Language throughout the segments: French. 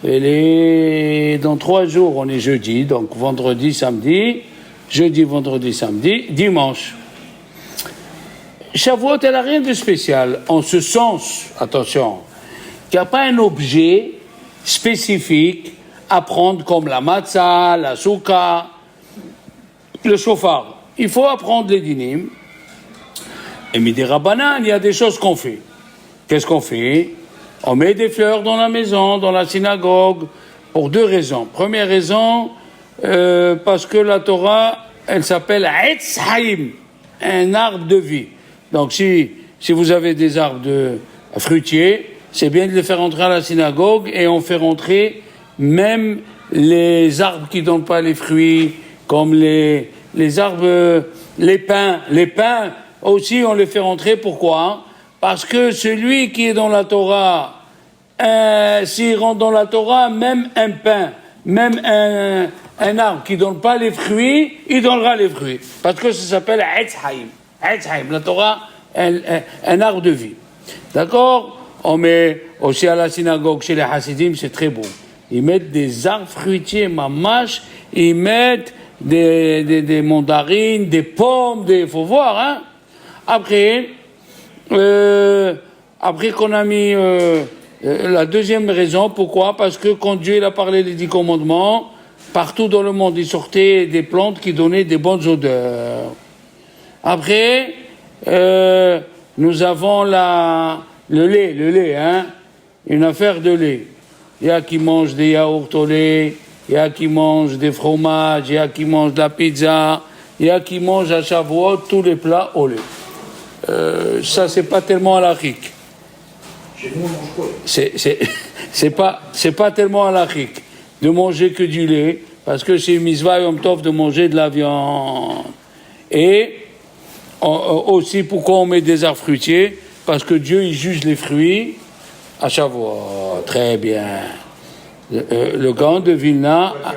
Dans 3 jours, on est jeudi, donc vendredi, samedi, jeudi, vendredi, samedi, dimanche. Shavuot, elle n'a rien de spécial, en ce sens, attention, qu'il n'y a pas un objet spécifique à prendre comme la matzah, la souka, le shofar. Il faut apprendre les dinim. Et midi Rabbanan, il y a des choses qu'on fait. Qu'est-ce qu'on fait? On met des fleurs dans la maison, dans la synagogue, pour 2 raisons. Première raison, parce que la Torah, elle s'appelle Etz Haim, un arbre de vie. Donc si vous avez des arbres fruitiers, c'est bien de les faire entrer à la synagogue, et on fait rentrer même les arbres qui ne donnent pas les fruits, comme les arbres, les pins. Les pins aussi, on les fait rentrer. Pourquoi? Parce que celui qui est dans la Torah, s'il rentre dans la Torah, même un pin, même un arbre qui ne donne pas les fruits, il donnera les fruits. Parce que ça s'appelle Etz Haim. Etz Haim, la Torah, un arbre de vie. D'accord? On met aussi à la synagogue, chez les Hasidim, c'est très beau. Ils mettent des arbres fruitiers, mamash, ils mettent des mandarines, des pommes, faut voir, hein. Après qu'on a mis la deuxième raison, pourquoi? Parce que quand Dieu il a parlé des 10 commandements, partout dans le monde, il sortait des plantes qui donnaient des bonnes odeurs. Après, nous avons le lait, hein, une affaire de lait. Il y a qui mangent des yaourts au lait, il y a qui mangent des fromages, il y a qui mangent de la pizza, il y a qui mangent à Shavuot tous les plats au lait. Ça, c'est pas tellement halachique. Chez nous, on mange quoi? C'est pas tellement halachique de manger que du lait, parce que c'est mitzvah Yom Tov de manger de la viande. Et aussi, pourquoi on met des arbres fruitiers? Parce que Dieu, il juge les fruits à Shavuot. Très bien. Le Gaon de Vilna a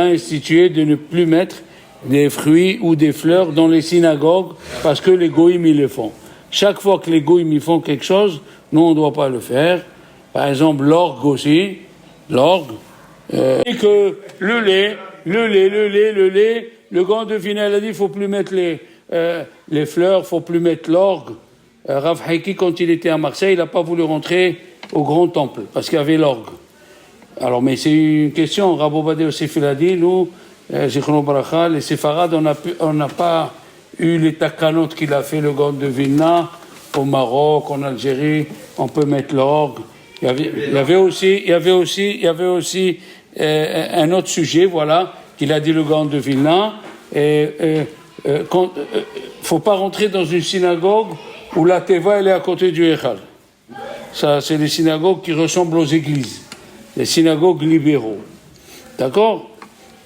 institué de ne plus mettre des fruits ou des fleurs dans les synagogues parce que les goïms ils le font. Chaque fois que les goïms ils font quelque chose, nous on ne doit pas le faire. Par exemple, l'orgue aussi, et que le lait, le Gaon de Vilna il a dit il faut plus mettre les fleurs, faut plus mettre l'orgue. Rav Haïki, quand il était à Marseille, il n'a pas voulu rentrer au grand temple parce qu'il y avait l'orgue. Alors, mais c'est une question. Rav Obadiah Yosef il a dit, nous, Zichrono Baracha, les séfarades, on n'a pas eu les takanot qu'il a fait le Gaon de Vilna au Maroc, en Algérie. On peut mettre l'orgue. Il y avait aussi un autre sujet, voilà, qu'il a dit le Gaon de Vilna. Faut pas rentrer dans une synagogue où la teva elle est à côté du Echal. Ça, c'est les synagogues qui ressemblent aux églises, les synagogues libéraux. D'accord?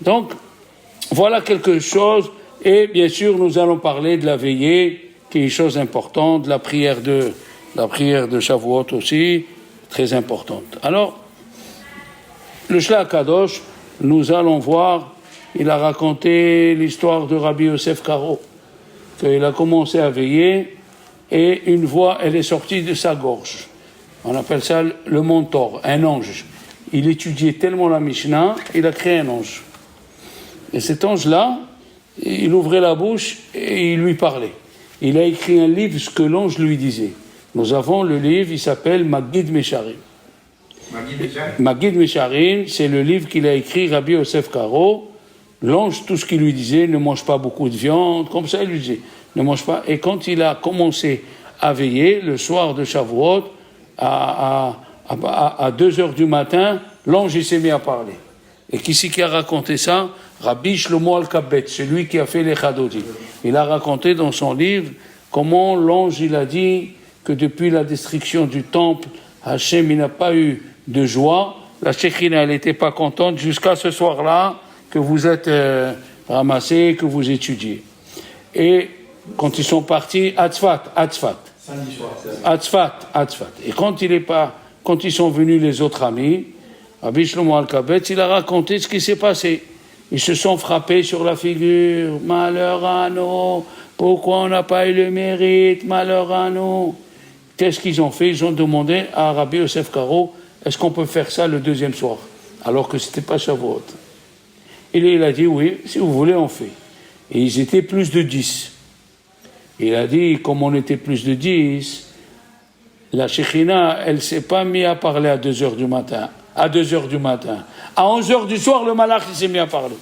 Donc, voilà quelque chose. Et bien sûr, nous allons parler de la veillée, qui est une chose importante, de la prière de Shavuot aussi, très importante. Alors, le Shlach Kadosh, nous allons voir, il a raconté l'histoire de Rabbi Yosef Karo, qu'il a commencé à veiller, et une voix, elle est sortie de sa gorge. On appelle ça le mentor, un ange. Il étudiait tellement la Mishnah, il a créé un ange. Et cet ange-là, il ouvrait la bouche et il lui parlait. Il a écrit un livre, ce que l'ange lui disait. Nous avons le livre, il s'appelle Maggid Mesharim. Maggid Mesharim, c'est le livre qu'il a écrit, Rabbi Yosef Karo. L'ange, tout ce qu'il lui disait, ne mange pas beaucoup de viande, comme ça il lui disait, ne mange pas. Et quand il a commencé à veiller, le soir de Shavuot, à 2h du matin, l'ange il s'est mis à parler. Et qui c'est qui a raconté ça? Rabbi Shlomo Al-Kabet, c'est lui qui a fait les Chadodim. Il a raconté dans son livre comment l'ange il a dit que depuis la destruction du temple, Hachem il n'a pas eu de joie, la Shekhina elle n'était pas contente jusqu'à ce soir-là que vous êtes ramassés, que vous étudiez. Et quand ils sont partis, Atzfat. Samedi soir. Atzfat. Et quand ils sont venus les autres amis, Rabbi Shlomo Al-Kabet, il a raconté ce qui s'est passé. Ils se sont frappés sur la figure. Malheur à nous. Pourquoi on n'a pas eu le mérite? Malheur à nous. Qu'est-ce qu'ils ont fait? Ils ont demandé à Rabbi Yosef Karo, est-ce qu'on peut faire ça le deuxième soir, alors que c'était pas Shavuot? Et il a dit, oui, si vous voulez, on fait. Et ils étaient plus de 10. Il a dit, comme on était plus de 10, la Shekhina, elle ne s'est pas mise à parler à 2h du matin. À 2h du matin. À 11h du soir, le malach s'est mis à parler.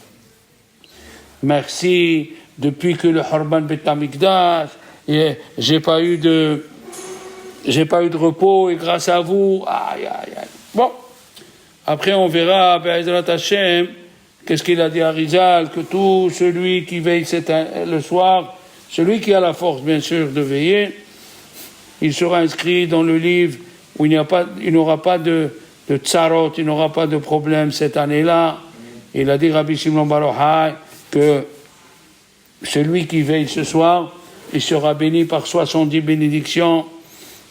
Merci, depuis que le Horban Bet Hamikdash, j'ai pas eu de repos, et grâce à vous, aïe, aïe, aïe. Bon, après on verra, Be'ezrat Hashem, qu'est-ce qu'il a dit à Rizal, que tout celui qui veille le soir, celui qui a la force, bien sûr, de veiller, il sera inscrit dans le livre où il n'aura pas de tsarot, il n'aura pas de problème cette année-là. Il a dit, Rabbi Shimon Bar Yochai, que celui qui veille ce soir, il sera béni par 70 bénédictions.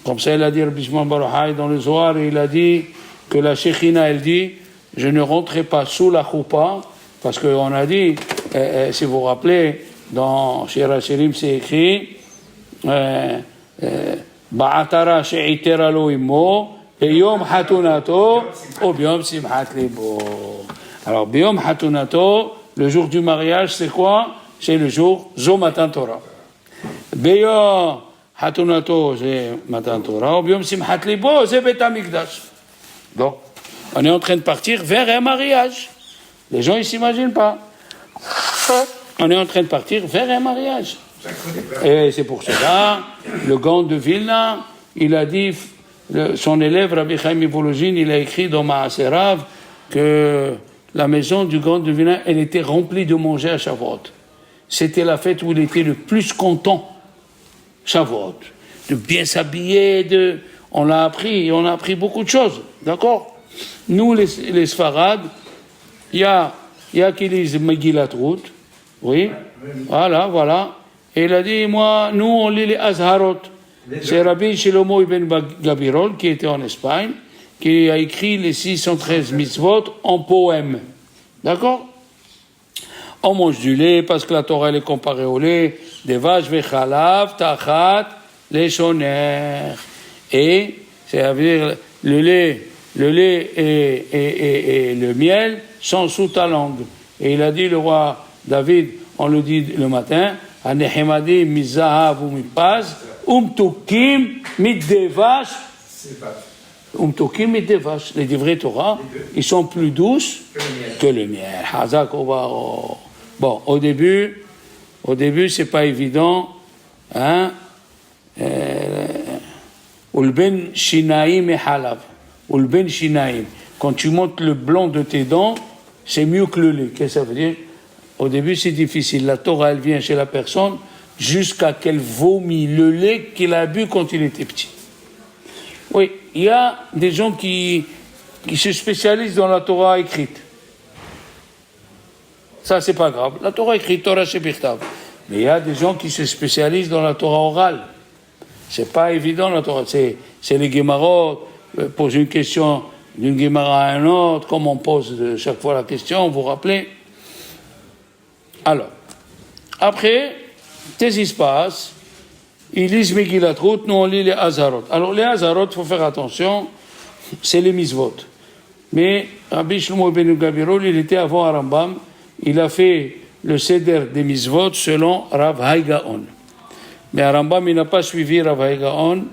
Comme ça, il a dit Rabbi Shimon Bar Yochai dans le Zohar, et il a dit que la Shekhina, elle dit, je ne rentrerai pas sous la choupa, parce qu'on a dit, si vous vous rappelez, dans Shir HaShirim, c'est écrit, Ba'atara she'itera lo immo, beyom hatunato, ou beyom simchat libo. Alors, beyom hatunato, le jour du mariage, c'est quoi? C'est le jour Zo Matan Torah. Beyom hatunato, c'est Matan Torah, ou beyom simchat libo, c'est Bet Hamikdash. Donc, on est en train de partir vers un mariage. Les gens, ils ne s'imaginent pas. On est en train de partir vers un mariage. Et c'est pour cela, le Gaon de Vilna, il a dit, son élève, Rabbi Chaim Volozhin, il a écrit dans Maaserav que la maison du Gaon de Vilna, elle était remplie de manger à Shavuot. C'était la fête où il était le plus content, Shavuot. De bien s'habiller, on a appris beaucoup de choses, d'accord? Nous, les Sfarades, il y a qui lisent Megillat Ruth, oui, voilà. Et il a dit, nous, on lit les Azharot. C'est Rabbi Shlomo ibn Gabirol, qui était en Espagne, qui a écrit les 613 mitzvot en poème. D'accord? On mange du lait, parce que la Torah, elle est comparée au lait, des vaches, vechalav, tachat, les shoner. Et, c'est-à-dire, le lait et le miel sont sous ta langue. Et il a dit, le roi David, on le dit le matin, Anehemadi mizahav ou mipaz, umtukim mitdevash. Umtukim mitdevash. Les divrei Torah, ils sont plus douces que le miel. Hazak obaro. Bon, au début, c'est pas évident, hein. Ulben shinaim et halav. Ulben shinaim. Quand tu montes le blanc de tes dents, c'est mieux que le lait. Qu'est-ce que ça veut dire? Au début, c'est difficile. La Torah, elle vient chez la personne jusqu'à qu'elle vomit le lait qu'il a bu quand il était petit. Oui, il y a des gens qui se spécialisent dans la Torah écrite. Ça, c'est pas grave. La Torah écrite, Torah Shebirtav. Mais il y a des gens qui se spécialisent dans la Torah orale. C'est pas évident, la Torah. C'est les Gemarot. Pose une question d'une Gemara à un autre, comme on pose chaque fois la question, vous vous rappelez? Alors, après, qu'est-ce qui se passe? Ils lisent Megillat Ruth, nous on lit les Hazarot. Alors les Hazarot, il faut faire attention, c'est les mitzvot. Mais Rabbi Shlomo ben Gabirol, il était avant à Rambam, il a fait le seder des mitzvot selon Rav Hai Gaon. Mais à Rambam, il n'a pas suivi Rav Hai Gaon,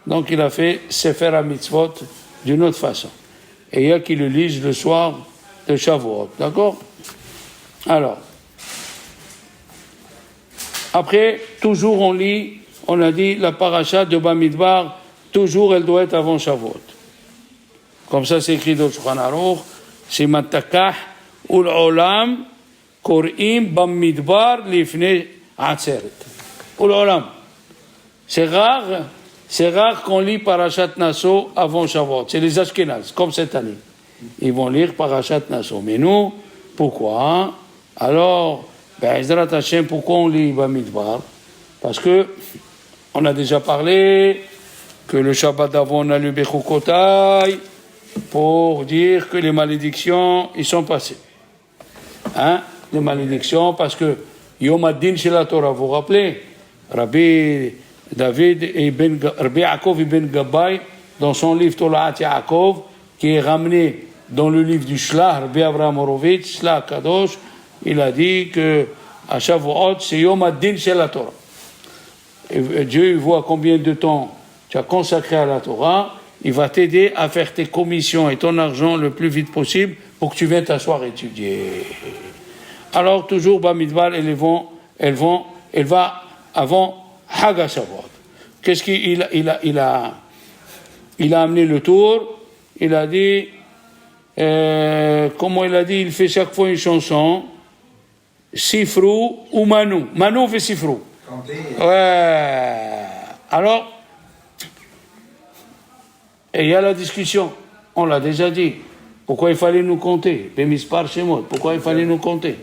donc il a fait Sefer HaMitzvot d'une autre façon. Et il y a qui le lisent le soir de Shavuot, d'accord? Alors, après, toujours on lit, on a dit, la paracha de Bamidbar, toujours elle doit être avant Shavuot. Comme ça, c'est écrit dans le Shulchan Aruch, c'est Matakah ul Olam Korim Bamidbar Lifnei Atzeret. Ul Olam. C'est rare qu'on lit Parashat Naso avant Shavuot. C'est les Ashkenaz, comme cette année. Ils vont lire Parashat Naso. Mais nous, pourquoi? Alors, Be'ezrat Hashem, pourquoi on lit Bamidbar? Parce que on a déjà parlé que le Shabbat d'avant on a lu Bechukotai pour dire que les malédictions, ils sont passées. Hein? Les malédictions, parce que Yom Ad-Din chez la Torah, vous vous rappelez? Rabbi David et Rabbi Yaakov ibn Gabbai, dans son livre Tolaat Yaakov, qui est ramené dans le livre du Shlach, Rabbi Avraham Horovitz, Shlach Kadosh, il a dit que à Shavuot, c'est Yom Ad-Din Shel la Torah. Et Dieu voit combien de temps tu as consacré à la Torah, il va t'aider à faire tes commissions et ton argent le plus vite possible pour que tu viennes t'asseoir étudier. Alors, toujours, Bamidbar, elle va avant Hag Shavuot. Qu'est-ce qu'il a amené le tour? Il a dit, comment il a dit, il fait chaque fois une chanson, Sifrou ou Manou. Manou fait Sifrou. Ouais. Alors, et il y a la discussion. On l'a déjà dit. Pourquoi il fallait nous compter? Bémispar Shemot. Pourquoi il fallait nous compter?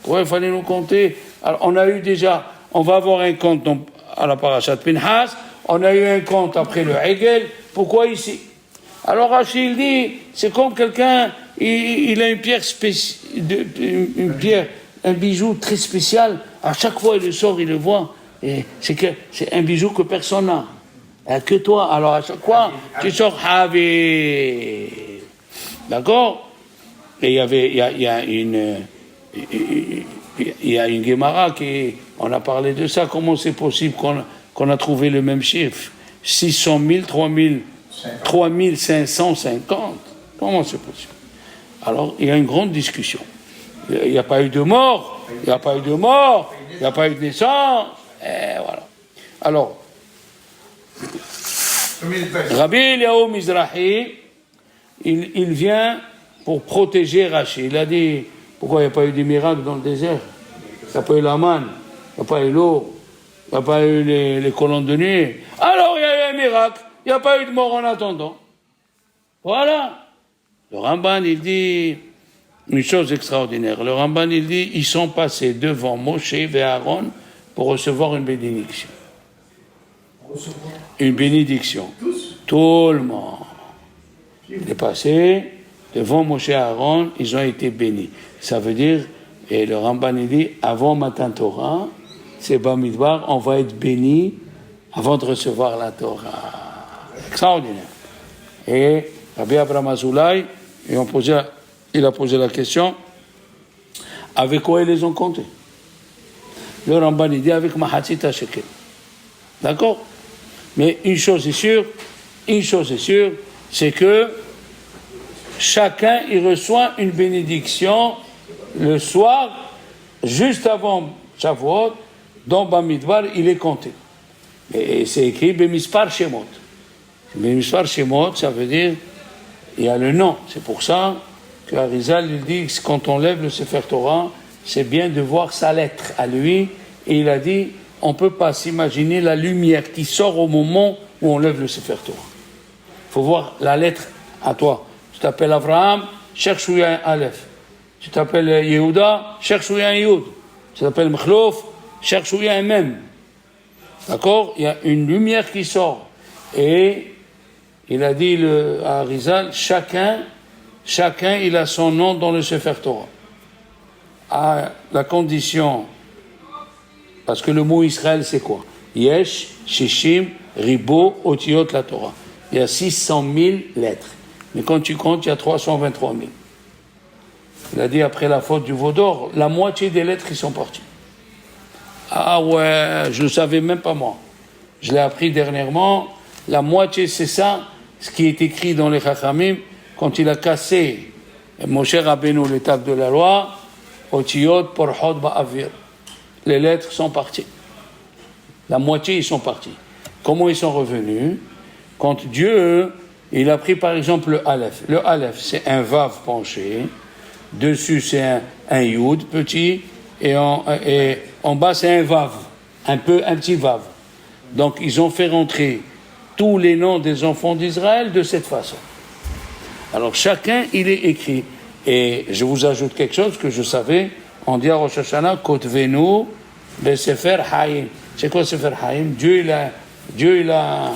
Pourquoi il fallait nous compter? Alors, on a eu déjà, on va avoir un compte à la parashat Pinhas, on a eu un compte après le Hegel. Pourquoi ici? Alors Rachid dit, c'est comme quelqu'un, il a une pierre un bijou très spécial. À chaque fois il le sort, il le voit. Et c'est un bijou que personne n'a. Que toi. Alors à chaque fois, tu sors Havé. D'accord? Et il y a une Gemara on a parlé de ça. Comment c'est possible qu'on a trouvé le même chiffre? 600 000, 3550. Comment c'est possible? Alors, il y a une grande discussion. Il n'y a pas eu de mort, il n'y a pas eu de naissance, et voilà. Alors, Rabbi Eliyahu Mizrahi, il vient pour protéger Rachid. Il a dit, pourquoi il n'y a pas eu de miracle dans le désert? Il n'y a pas eu la manne, il n'y a pas eu l'eau, il n'y a pas eu les colonnes de nuit. Alors, il y a eu un miracle, il n'y a pas eu de mort en attendant. Voilà. Le Ramban, il dit une chose extraordinaire. Le Ramban, il dit, ils sont passés devant Moshe et Aaron pour recevoir une bénédiction. Une bénédiction. Tout le monde. Il est passé devant Moshe et Aaron, ils ont été bénis. Ça veut dire, et le Ramban, il dit, avant Matan Torah, c'est Bamidbar, on va être béni avant de recevoir la Torah. Extraordinaire. Et Rabbi Abraham Azoulay, il a posé la question, avec quoi ils les ont comptés? Le Ramban il dit avec Mahatzita Shekel. D'accord? Mais une chose est sûre, c'est que chacun il reçoit une bénédiction le soir, juste avant Shavuot, dans Bamidbar, il est compté. Et c'est écrit Bemispar Shemot. Bemispar Shemot, ça veut dire il y a le nom. C'est pour ça que Arizal il dit que quand on lève le Sefer Torah, c'est bien de voir sa lettre à lui. Et il a dit, on ne peut pas s'imaginer la lumière qui sort au moment où on lève le Sefer Torah. Il faut voir la lettre à toi. Tu t'appelles Abraham, cherche où il y a un Aleph. Tu t'appelles Yehuda, cherche où il y a un Yud. Tu t'appelles Mkhlof, cherche où il y a un Mem. D'accord? Il y a une lumière qui sort. Et il a dit à Arizal, chacun il a son nom dans le Sefer Torah. À la condition, parce que le mot Israël c'est quoi? Yesh, Shishim, Ribo, Otiot, la Torah. Il y a 600 000 lettres. Mais quand tu comptes, il y a 323 000. Il a dit après la faute du veau d'or, la moitié des lettres qui sont parties. Ah ouais, je ne savais même pas moi. Je l'ai appris dernièrement. La moitié c'est ça, ce qui est écrit dans les Chachamim, quand il a cassé Moshe Rabbeinu l'étape de la loi, Otiyot Porhot Ba'avir. Les lettres sont parties. La moitié, ils sont partis. Comment ils sont revenus? Quand Dieu, il a pris par exemple le Aleph. Le Aleph, c'est un Vav penché. Dessus, c'est un Yud petit. Et en bas, c'est un Vav. Un petit Vav. Donc, ils ont fait rentrer tous les noms des enfants d'Israël de cette façon. Alors, chacun, il est écrit. Et je vous ajoute quelque chose que je savais. On dit à Rosh Hashanah, Kotvenu Besefer Haïm. C'est quoi Sefer Haïm? Dieu, il a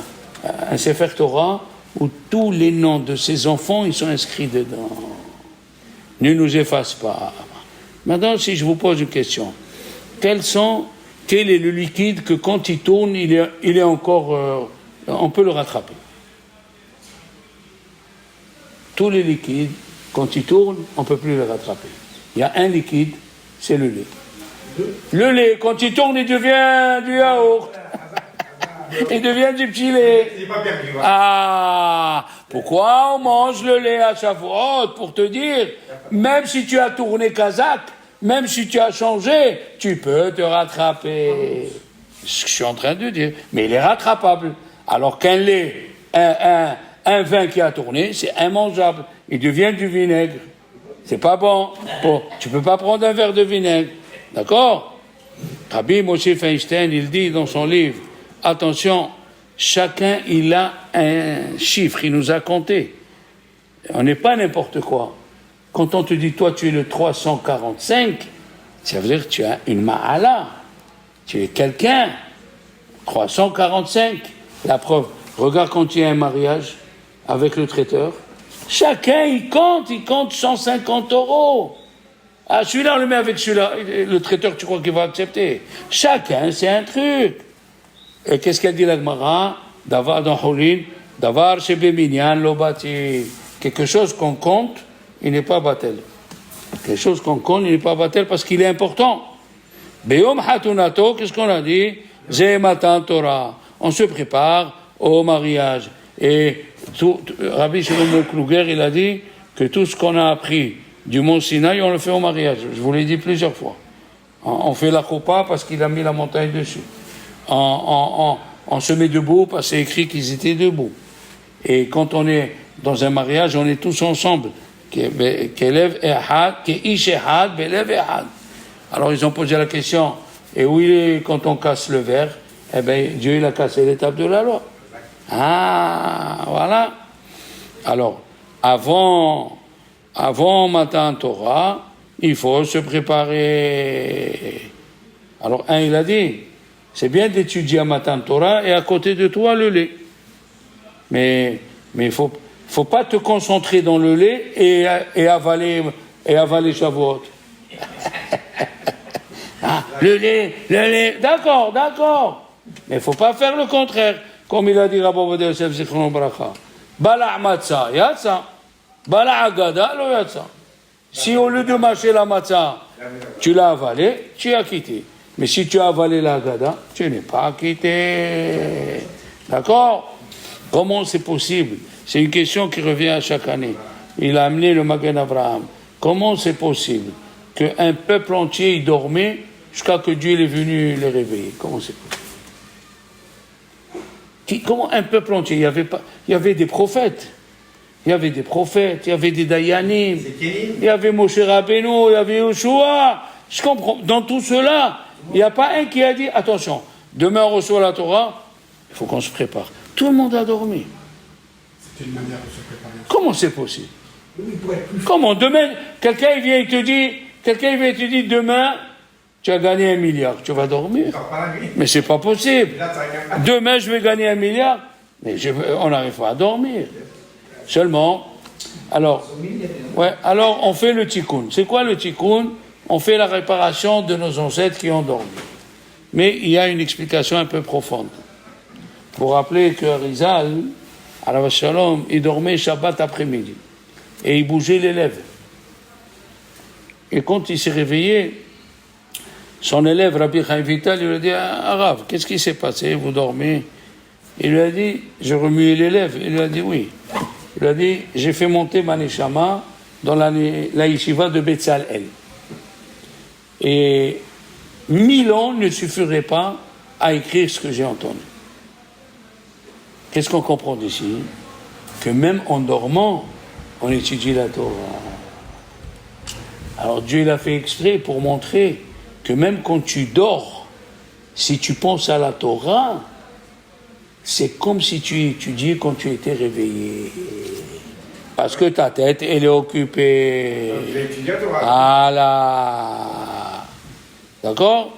un Sefer Torah où tous les noms de ses enfants, ils sont inscrits dedans. Ne nous efface pas. Maintenant, si je vous pose une question, quel est le liquide que quand il tourne, il est encore, on peut le rattraper? tous les liquides, quand ils tournent, on ne peut plus les rattraper. Il y a un liquide, c'est le lait. Le lait, quand il tourne, il devient du yaourt. Il devient du petit lait. Ah, pourquoi on mange le lait à Shavuot? Pour te dire, même si tu as tourné kazakh, même si tu as changé, tu peux te rattraper. C'est ce que je suis en train de dire. Mais il est rattrapable. Alors qu'un lait, un vin qui a tourné, c'est immangeable. Il devient du vinaigre. C'est pas bon. Tu peux pas prendre un verre de vinaigre. D'accord? Rabbi Moshe Feinstein, il dit dans son livre, attention, chacun il a un chiffre, il nous a compté. On n'est pas n'importe quoi. Quand on te dit, toi tu es le 345, ça veut dire que tu as une ma'ala. Tu es quelqu'un. 345. La preuve, regarde quand il y a un mariage avec le traiteur. Chacun il compte 150 €. Ah, celui-là on le met avec celui-là. Le traiteur, tu crois qu'il va accepter? Chacun, c'est un truc. Et qu'est-ce qu'elle dit la Gemara? Davar dans Holin, Davar chez Béminian, Lobati. Quelque chose qu'on compte, il n'est pas batel. Quelque chose qu'on compte, il n'est pas batel parce qu'il est important. Beyom Hatunato, qu'est-ce qu'on a dit? Zé Matan Torah. On se prépare au mariage. Et Rabbi Shimon Kluger, il a dit que tout ce qu'on a appris du mont Sinaï, on le fait au mariage. Je vous l'ai dit plusieurs fois. On fait la choupa parce qu'il a mis la montagne dessus. On se met debout parce que c'est écrit qu'ils étaient debout. Et quand on est dans un mariage, on est tous ensemble. Alors ils ont posé la question, et où il est quand on casse le verre? Eh bien, Dieu il a cassé l'étape de la loi. Ah, voilà. Alors, avant Matan Torah, il faut se préparer. Alors, il a dit, c'est bien d'étudier à Matan Torah et à côté de toi le lait. Mais il faut pas te concentrer dans le lait et avaler Shavuot. Ah, le lait, d'accord. Mais il faut pas faire le contraire. Comme il a dit Rabbi Ovadia Yosef Zichrono Bracha. Bala' matzah, yatsa. Bala' agada, lo yatsa. Si au lieu de mâcher la matzah, tu l'as avalé, tu as quitté. Mais si tu as avalé la agada, tu n'es pas quitté. D'accord? Comment c'est possible? C'est une question qui revient à chaque année. Il a amené le Magen Avraham. Comment c'est possible qu'un peuple entier il dormait jusqu'à que Dieu est venu les réveiller? Comment c'est possible? Comment un peuple entier? Il y avait des prophètes. Il y avait des Dayanim. Il y avait Moshe Rabbeinu, il y avait Yoshua. Je comprends. Dans tout cela, il n'y a pas un qui a dit, attention, demain on reçoit la Torah, il faut qu'on se prépare. Tout le monde a dormi. C'était une manière de se préparer. Comment c'est possible? Comment? Demain, quelqu'un vient et te dit, demain, tu as gagné 1 milliard, tu vas dormir. Mais c'est pas possible. Demain, je vais gagner 1 milliard, mais on n'arrive pas à dormir. Seulement, alors on fait le tikkun. C'est quoi le tikkun? On fait la réparation de nos ancêtres qui ont dormi. Mais il y a une explication un peu profonde. Pour rappeler que Rizal, Alav Shalom, il dormait Shabbat après-midi. Et il bougeait les lèvres. Et quand il s'est réveillé, son élève, Rabbi Chaim Vital, il lui a dit, Arav, qu'est-ce qui s'est passé? Vous dormez? Il lui a dit, je remuais les lèvres. Il lui a dit, oui. Il lui a dit, j'ai fait monter ma neshama dans la yeshiva de Betzalel. Et 1000 ans ne suffiraient pas à écrire ce que j'ai entendu. Qu'est-ce qu'on comprend d'ici? Que même en dormant, on étudie la Torah. Alors Dieu l'a fait exprès pour montrer que même quand tu dors, si tu penses à la Torah, c'est comme si tu étudiais quand tu étais réveillé. Parce que ta tête, elle est occupée. Voilà. D'accord?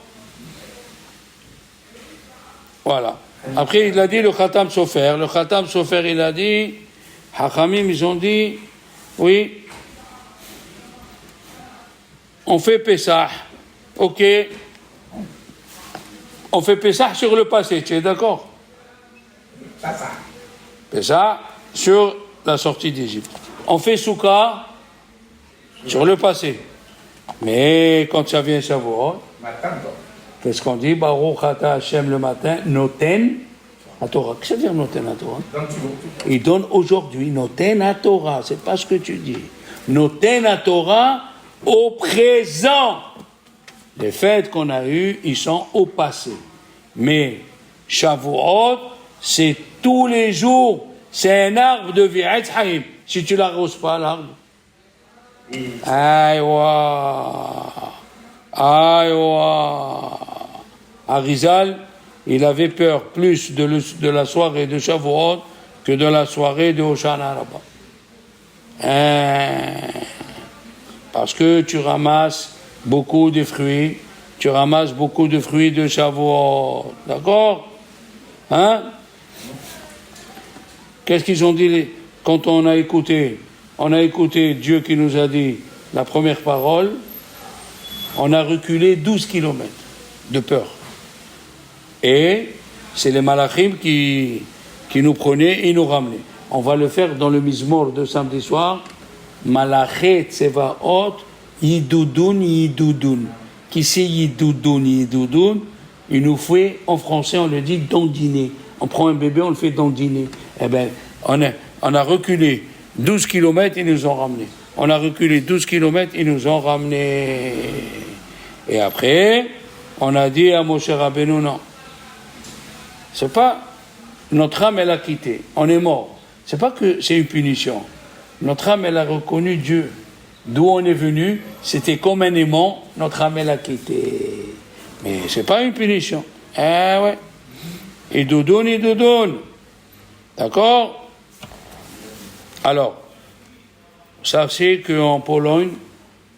Voilà. Après, il a dit le Khatam Sofer. Le Khatam Sofer, il a dit, Hachamim, ils ont dit, oui, on fait Pessah. Ok. On fait Pessah sur le passé, tu es d'accord? Pessah sur la sortie d'Égypte. on fait Souka sur le passé. Mais quand ça vient Shavuot, qu'est-ce qu'on dit? Baruch Ata Hashem le matin, Noten à Torah. Qu'est-ce que ça veut dire Noten à Torah? Il donne aujourd'hui Noten à Torah. C'est pas ce que tu dis. Noten à Torah au présent. Les fêtes qu'on a eues, ils sont au passé. Mais Shavuot, c'est tous les jours. C'est un arbre de vie. Si tu l'arroses pas, l'arbre. Aïwa. Arizal, il avait peur plus de la soirée de Shavuot que de la soirée de Hoshana Rabbah. Parce que tu ramasses beaucoup de fruits, de Shavuot. D'accord? Hein? Qu'est-ce qu'ils ont dit quand on a écouté Dieu qui nous a dit la première parole, on a reculé 12 kilomètres de peur. Et c'est les malachim qui nous prenaient et nous ramenaient. On va le faire dans le Mizmor de samedi soir. Malaché Tsevaot Yidoudoun. Qui c'est Yidoudoun? Il nous fait, en français, on le dit dandiner. On prend un bébé, on le fait dandiner. Eh bien, on a reculé 12 kilomètres, ils nous ont ramenés. On a reculé 12 kilomètres, ils nous ont ramenés. Et après, on a dit à Moshe Rabbeinu, non. C'est pas, notre âme, elle a quitté. On est mort. C'est pas que c'est une punition. Notre âme, elle a reconnu Dieu. D'où on est venu, c'était comme un aimant, notre âme, elle a quitté. Mais c'est pas une punition. Ouais. Et doudoune. D'accord? Alors, sachez qu'en Pologne,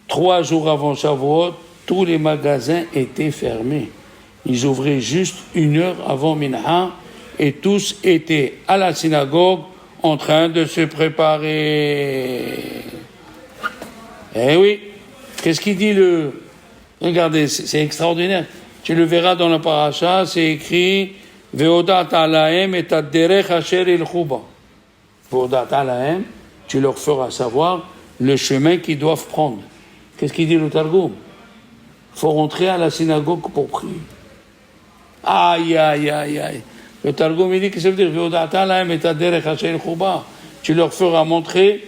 3 jours avant Shavuot, tous les magasins étaient fermés. Ils ouvraient juste 1 heure avant Minha et tous étaient à la synagogue en train de se préparer. Eh oui, qu'est-ce qu'il dit le... Regardez, c'est extraordinaire. Tu le verras dans la paracha, c'est écrit Veodat alahem et adderech asher ilchuba. Veodat alahem, tu leur feras savoir le chemin qu'ils doivent prendre. Qu'est-ce qu'il dit le Targum? Il faut rentrer à la synagogue pour prier. Aïe. Le Targum, il dit que ça veut dire Veodat alahem et adderech asher ilchuba. Tu leur feras montrer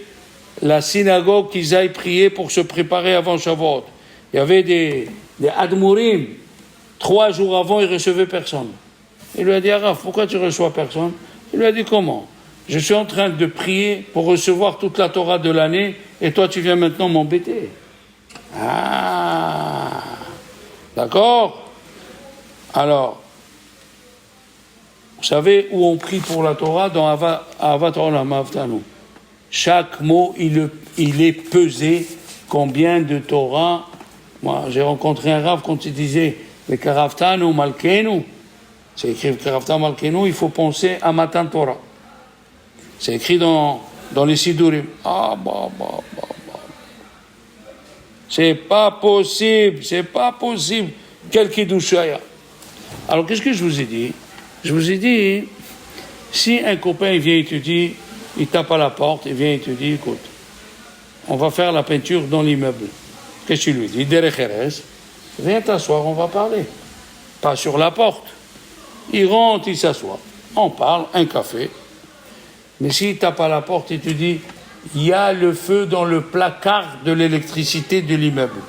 la synagogue qu'ils aillent prier pour se préparer avant Shavuot. Il y avait des Admourim, 3 jours avant, ils ne recevaient personne. Il lui a dit, Araf, pourquoi tu ne reçois personne? Il lui a dit, comment? Je suis en train de prier pour recevoir toute la Torah de l'année, et toi tu viens maintenant m'embêter. D'accord? Alors, vous savez où on prie pour la Torah? Dans Avat Olam Avtanu. Chaque mot, il est pesé. Combien de Torah? Moi, j'ai rencontré un Rav quand il disait le Karaftanu Malkenu. C'est écrit Karaftanu Malkenu, il faut penser à Matan Torah. C'est écrit dans les Sidurim. C'est pas possible. Quel Kiddushaya. Alors, qu'est-ce que je vous ai dit? Je vous ai dit, si un copain vient et te dit, il tape à la porte, il vient et te dit, écoute, on va faire la peinture dans l'immeuble. Qu'est-ce que tu lui dis? Derech Erez, viens t'asseoir, on va parler. Pas sur la porte. Il rentre, il s'assoit. On parle, un café. Mais s'il tape à la porte et te dit, il y a le feu dans le placard de l'électricité de l'immeuble.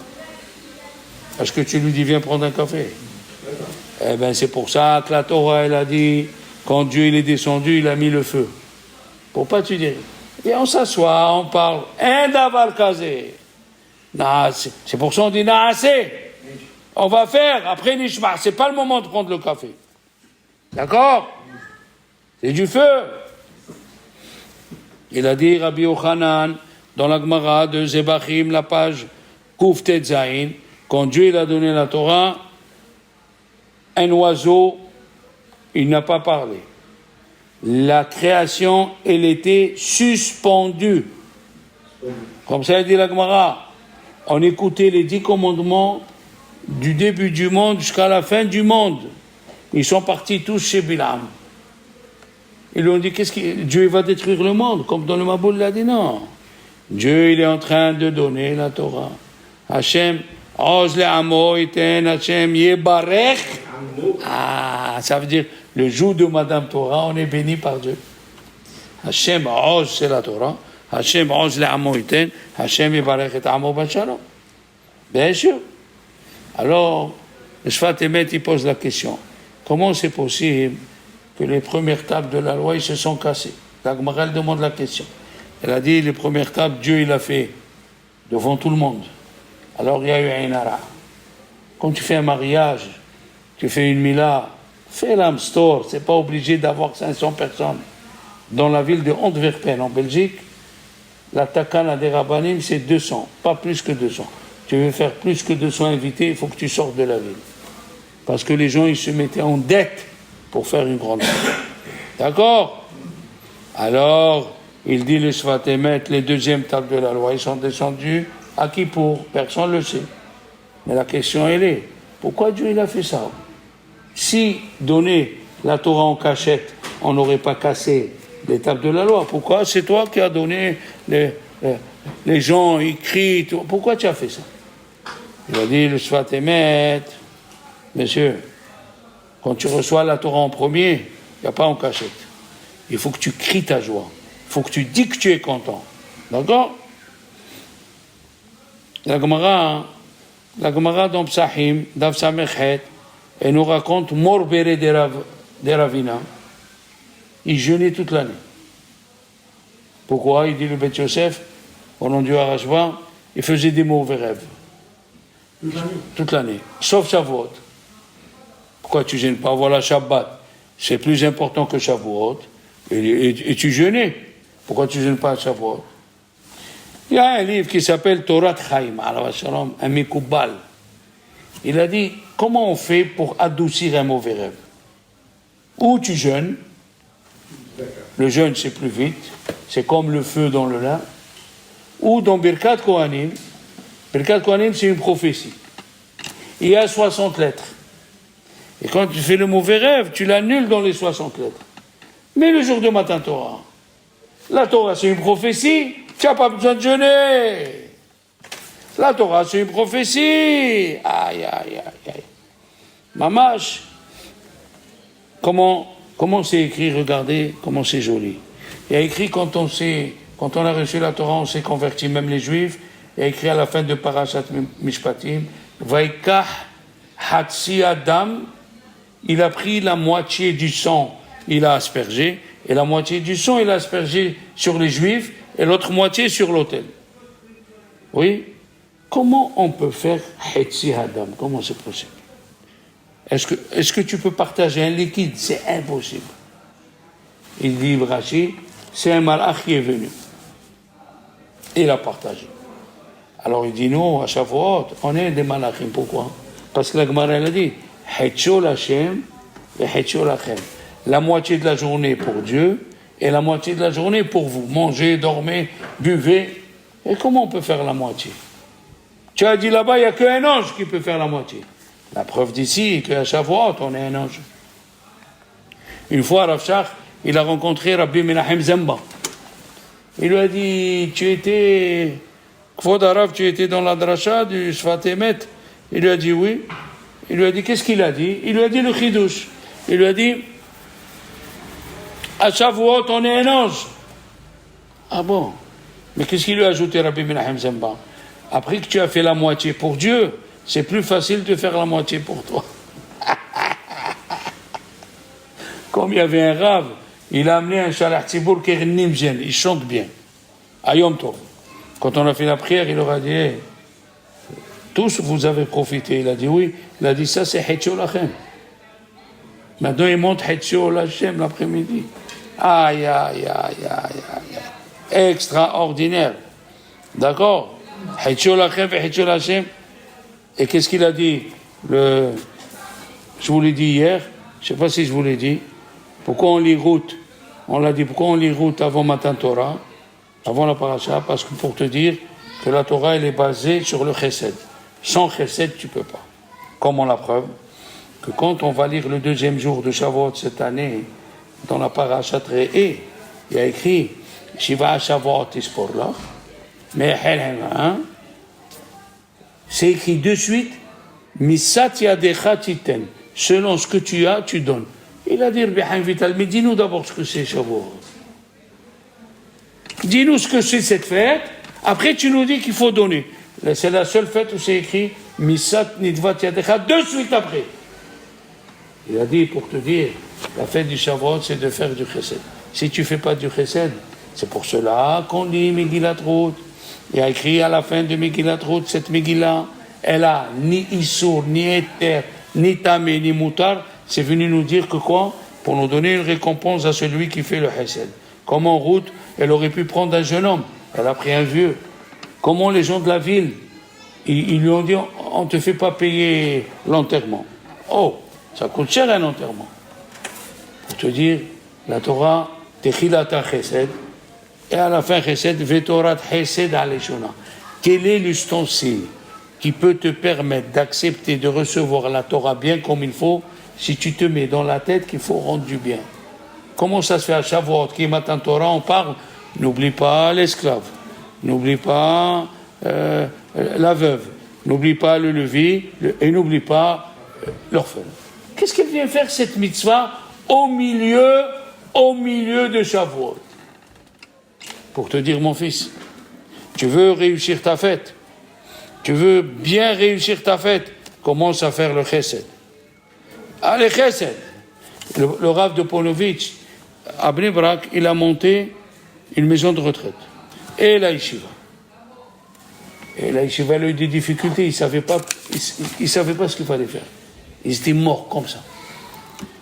Est-ce que tu lui dis, viens prendre un café? Eh bien, c'est pour ça que la Torah, elle a dit, quand Dieu il est descendu, il a mis le feu. Pour pas te dire. Et on s'assoit, on parle. Un davar kazé. C'est pour ça qu'on dit naasé. On va faire après Nishma. C'est pas le moment de prendre le café. D'accord? C'est du feu. Il a dit Rabbi Yochanan dans la Gemara de Zebachim, la page Kouf Tetzaïn, quand Dieu il a donné la Torah, un oiseau, il n'a pas parlé. La création, elle était suspendue. Comme ça, il dit la Gemara. On écoutait les 10 commandements du début du monde jusqu'à la fin du monde. Ils sont partis tous chez Bilam. Ils lui ont dit, Dieu va détruire le monde, comme dans le Maboul, il a dit non. Dieu, il est en train de donner la Torah. Hachem, Oz le amo iten Hachem yebarech. Ah, ça veut dire, le jour de Madame Torah, on est béni par Dieu. Hachem, Oz, c'est la Torah. Hachem, Oz le amo iten Hachem yebarech et amo bachalom. Bien sûr. Alors, le Sfat Emet, il pose la question. Comment c'est possible que les premières tables de la loi, ils se sont cassées? La Gemara, elle demande la question. Elle a dit, les premières tables, Dieu, il a fait devant tout le monde. Alors, il y a eu un ara. Quand tu fais un mariage, tu fais une mila, fais l'Amstor, c'est pas obligé d'avoir 500 personnes. Dans la ville de Antwerpen, en Belgique, la takana des rabbanim, c'est 200, pas plus que 200. Tu veux faire plus que 200 invités, il faut que tu sortes de la ville. Parce que les gens, ils se mettaient en dette pour faire une grande fête. D'accord? Alors, il dit le Sfat Emet, les deuxièmes tables de la loi, ils sont descendus à Kippour. Personne ne le sait. Mais la question, elle est, pourquoi Dieu, il a fait ça? Si donner la Torah en cachette, on n'aurait pas cassé les tables de la loi. Pourquoi? C'est toi qui as donné les gens, ils crient. Pourquoi tu as fait ça? Il a dit le Sfat Emet, monsieur, quand tu reçois la Torah en premier, il n'y a pas en cachette. Il faut que tu cries ta joie. Il faut que tu dis que tu es content. D'accord? La Gemara dans Psahim, Dav Samechet, elle nous raconte Morbere des Ravina. Il jeûnait toute l'année. Pourquoi? Il dit le Beth Yosef, au nom du Harashva, il faisait des mauvais rêves. Toute l'année. Sauf Shavuot. Pourquoi tu gênes pas? Voilà, Shabbat. C'est plus important que Shavuot. Et tu jeûnais. Pourquoi tu gênes pas Shavuot? Il y a un livre qui s'appelle Torah Chaim, un Mikoubal. Il a dit, comment on fait pour adoucir un mauvais rêve? Ou tu jeûnes. Le jeûne, c'est plus vite. C'est comme le feu dans le lin. Ou dans Birkat Kohanim. Birkat Kohanim, c'est une prophétie. Il y a 60 lettres. Et quand tu fais le mauvais rêve, tu l'annules dans les 60 lettres. Mais le jour de Matan Torah, la Torah, c'est une prophétie. Tu n'as pas besoin de jeûner. La Torah, c'est une prophétie. Aïe, aïe, aïe, aïe. Mamash. Comment c'est écrit? Regardez comment c'est joli. Il y a écrit quand on a reçu la Torah, on s'est converti, même les Juifs. Il y a écrit à la fin de Parashat Mishpatim, Vaikach Hatsi Adam, il a pris la moitié du sang, il a aspergé, et la moitié du sang, il a aspergé sur les Juifs, et l'autre moitié sur l'autel. Oui? Comment on peut faire Hatsi Adam? Comment c'est possible? Est-ce que tu peux partager un liquide? C'est impossible. Il dit, Rashi, c'est un malach qui est venu. Il a partagé. Alors il dit, nous, à Shavuot, on est des malachim. Pourquoi? Parce que la Gemara, elle a dit, Hetchol Hashem et Hetchol Hachem. La moitié de la journée pour Dieu et la moitié de la journée pour vous. Mangez, dormez, buvez. Et comment on peut faire la moitié? Tu as dit là-bas, il n'y a qu'un ange qui peut faire la moitié. La preuve d'ici, qu'à Shavuot, on est un ange. Une fois, Rav Shach, il a rencontré Rabbi Menachem Zemba. Il lui a dit, tu étais dans la dracha du Sfat Emet? Il lui a dit oui. Il lui a dit, qu'est-ce qu'il a dit? Il lui a dit le chidouche. Il lui a dit, à Shavuot, on est un ange. Ah bon? Mais qu'est-ce qu'il lui a ajouté, Rabbi Menachem Zemba? Après que tu as fait la moitié pour Dieu, c'est plus facile de faire la moitié pour toi. Comme il y avait un rave, il a amené un Shalach Tzibour Kerenimgen, il chante bien. À Yom Tov. Quand on a fait la prière, il leur a dit, hey, tous vous avez profité. Il a dit oui. Il a dit ça, c'est Hetchol Hachem. Maintenant, il monte Hetchol Hachem l'après-midi. Aïe, aïe, aïe, aïe, aïe. Extraordinaire. D'accord? Hetchol Hachem et Hetchol Hachem. Et qu'est-ce qu'il a dit? Je vous l'ai dit hier, je ne sais pas si je vous l'ai dit. Pourquoi on lit route? On l'a dit, pourquoi on lit route avant Matan Torah, avant la paracha? Parce que pour te dire que la Torah, elle est basée sur le chesed. Sans chesed, tu ne peux pas. Comment la preuve? Que quand on va lire le deuxième jour de Shavuot cette année, dans la paracha Re'eh, il y a écrit Shiva Shavuot Isporlach, Mais hein, c'est écrit de suite, Misat yadecha titen. Selon ce que tu as, tu donnes. Il a dit, mais dis-nous d'abord ce que c'est Shavuot. Dis-nous ce que c'est cette fête, après tu nous dis qu'il faut donner. C'est la seule fête où c'est écrit Misat nidvat yadecha, de suite après. Il a dit, pour te dire, la fête du Shavuot, c'est de faire du chesed. Si tu ne fais pas du chesed, c'est pour cela qu'on lit Megillat Ruth. Il a écrit à la fin de Megillat Ruth, cette Megillah, elle a ni Issour, ni Eter, ni Tamé, ni Moutar. C'est venu nous dire que quoi? Pour nous donner une récompense à celui qui fait le chesed. Comment Ruth, elle aurait pu prendre un jeune homme? Elle a pris un vieux. Comment les gens de la ville, ils lui ont dit, on ne te fait pas payer l'enterrement. Oh, ça coûte cher un enterrement. Pour te dire, la Torah, Techilata Chesed, et à la fin Chesed, Vetorat Chesed Aleshona. Quel est l'ustensile qui peut te permettre d'accepter de recevoir la Torah bien comme il faut, si tu te mets dans la tête qu'il faut rendre du bien? Comment ça se fait à Shavuot, qui matin Torah, on parle, n'oublie pas l'esclave, n'oublie pas la veuve, n'oublie pas le levi, et n'oublie pas l'orphelin. Qu'est-ce qu'elle vient faire cette mitzvah au milieu de Shavuot? Pour te dire, mon fils, tu veux réussir ta fête, tu veux bien réussir ta fête, commence à faire le chesed. Allez, chesed. Le Rav de Ponovitch, à Bnei Brak, il a monté une maison de retraite. Et la yeshiva. Et la yeshiva a eu des difficultés, il ne savait pas ce qu'il fallait faire. Ils étaient morts comme ça.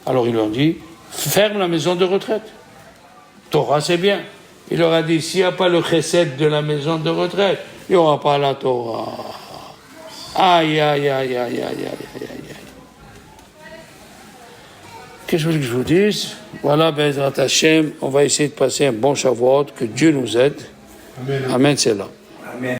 Alors ils lui ont dit, ferme la maison de retraite. Torah, c'est bien. Il leur a dit, s'il n'y a pas le chesed de la maison de retraite, il n'y aura pas la Torah. Aïe, aïe, aïe, aïe, aïe, aïe, aïe, aïe. Qu'est-ce que je vous dis? Voilà, Bezrat Hashem, on va essayer de passer un bon Shavuot, que Dieu nous aide. Amen, c'est là.